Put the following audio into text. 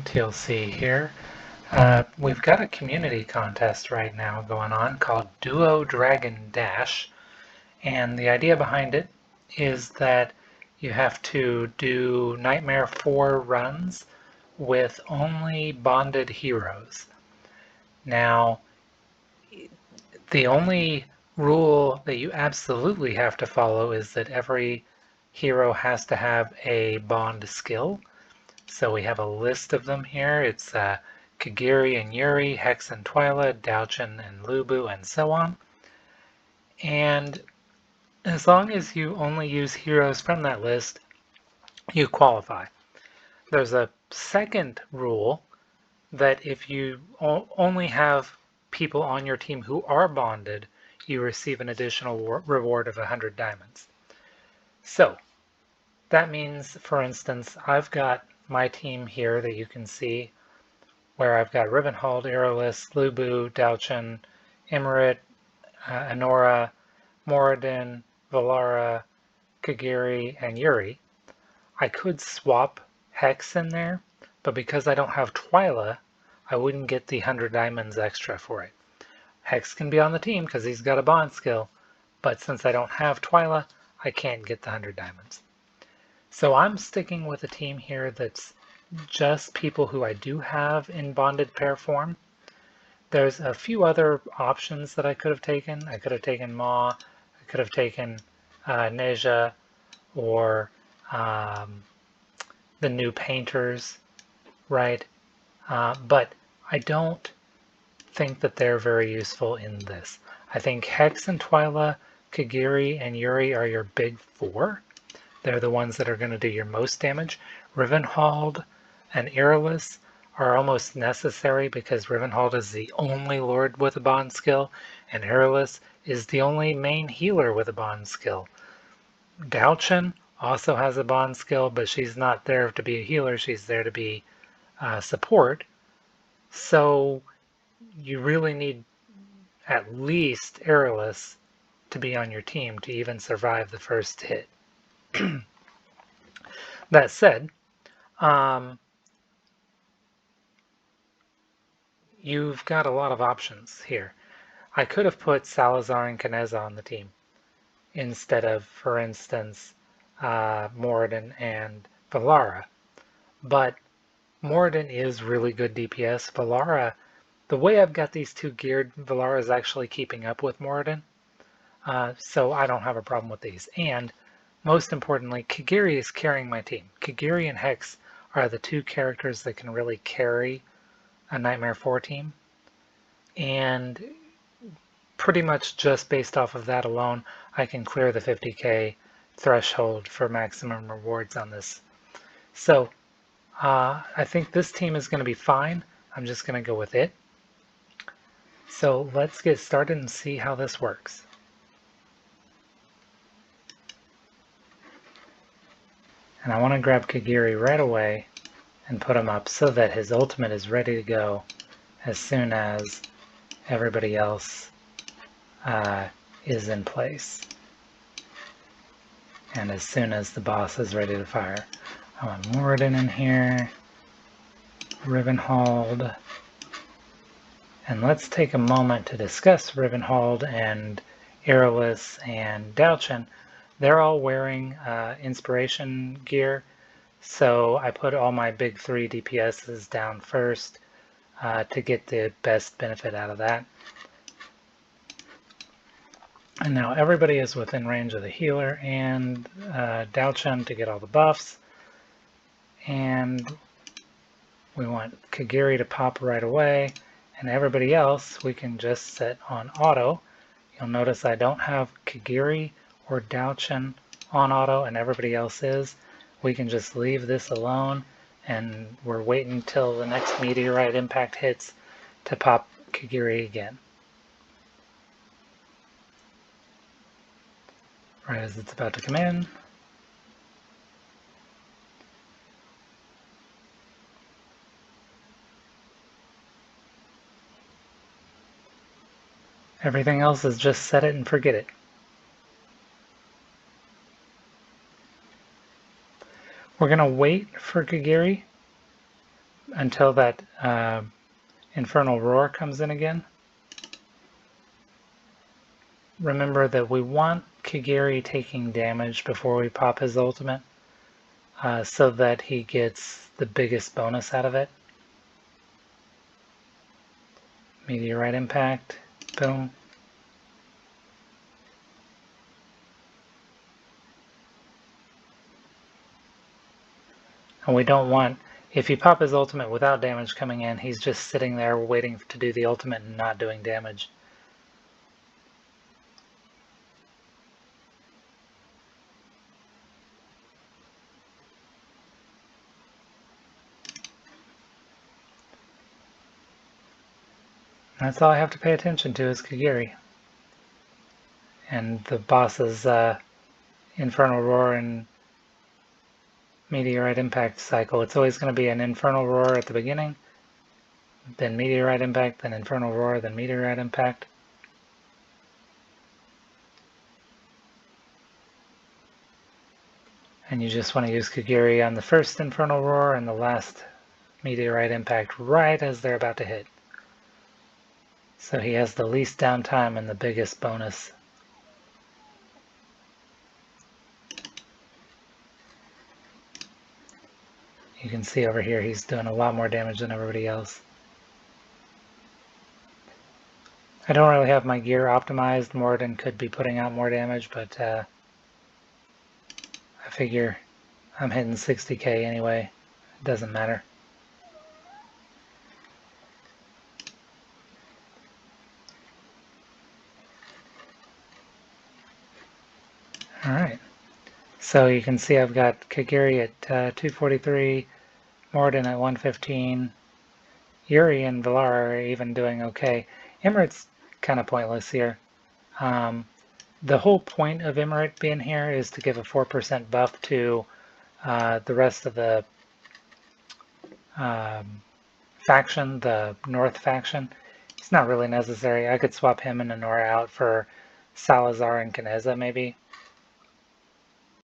TLC here. We've got a community contest right now going on called Duo Dragon Dash, and the idea behind it is that you have to do Nightmare 4 runs with only bonded heroes. Now, the only rule that you absolutely have to follow is that every hero has to have a bond skill. So we have a list of them here. It's Kagiri and Yuri, Hex and Twyla, Daochin and Lubu, and so on. And as long as you only use heroes from that list, you qualify. There's a second rule that if you only have people on your team who are bonded, you receive an additional reward of 100 diamonds. So that means, for instance, I've got my team here that you can see where I've got Rivenhold, Aerolus, Lubu, Daochin, Imrit, Anora, Moradin, Valara, Kagiri, and Yuri. I could swap Hex in there, but because I don't have Twyla, I wouldn't get the 100 diamonds extra for it. Hex can be on the team because he's got a bond skill, but since I don't have Twyla, I can't get the 100 diamonds. So I'm sticking with a team here that's just people who I do have in bonded pair form. There's a few other options that I could have taken. I could have taken Ma, I could have taken Neja, or the new painters, right? But I don't think that they're very useful in this. I think Hex and Twyla, Kagiri, and Yuri are your big four. They're the ones that are going to do your most damage. Rivenhold and Aerolus are almost necessary because Rivenhold is the only Lord with a bond skill, and Aerolus is the only main healer with a bond skill. Daochin also has a bond skill, but she's not there to be a healer, she's there to be support. So you really need at least Aerolus to be on your team to even survive the first hit. That said, you've got a lot of options here. I could have put Salazar and Caneza on the team instead of, for instance, Moradin and Valara. But Moradin is really good DPS. Valara, the way I've got these two geared, Valara is actually keeping up with Moradin. So I don't have a problem with these. And most importantly, Kagiri is carrying my team. Kagiri and Hex are the two characters that can really carry a Nightmare 4 team. And pretty much just based off of that alone, I can clear the 50k threshold for maximum rewards on this. So I think this team is going to be fine. I'm just going to go with it. So let's get started and see how this works. And I want to grab Kagiri right away and put him up so that his ultimate is ready to go as soon as everybody else is in place. And as soon as the boss is ready to fire. I want Moradin in here, Rivenhold, and let's take a moment to discuss Rivenhold and Aerolus and Daochin. They're all wearing inspiration gear, so I put all my big 3 DPSs down first to get the best benefit out of that. And now everybody is within range of the healer and Daochin to get all the buffs. And we want Kagiri to pop right away, and everybody else we can just set on auto. You'll notice I don't have Kagiri or Daochin on auto, and everybody else is. We can just leave this alone, and we're waiting till the next meteorite impact hits to pop Kagiri again. Right as it's about to come in. Everything else is just set it and forget it. We're going to wait for Kagiri until that Infernal Roar comes in again. Remember that we want Kagiri taking damage before we pop his ultimate, so that he gets the biggest bonus out of it. Meteorite Impact, boom. And we don't want, if you pop his ultimate without damage coming in, he's just sitting there waiting to do the ultimate and not doing damage. That's all I have to pay attention to is Kagiri. And the boss's Infernal Roar and Meteorite Impact cycle. It's always going to be an Infernal Roar at the beginning, then Meteorite Impact, then Infernal Roar, then Meteorite Impact. And you just want to use Kagiri on the first Infernal Roar and the last Meteorite Impact right as they're about to hit. So he has the least downtime and the biggest bonus. You can see over here he's doing a lot more damage than everybody else. I don't really have my gear optimized. Moradin could be putting out more damage, but I figure I'm hitting 60k anyway. It doesn't matter. Alright, so you can see I've got Kagiri at 243, Moradin at 115, Yuri and Valar are even doing okay. Imrit's kind of pointless here. The whole point of Imrit being here is to give a 4% buff to the rest of the faction, the North faction. It's not really necessary. I could swap him and Nora out for Salazar and Caneza maybe.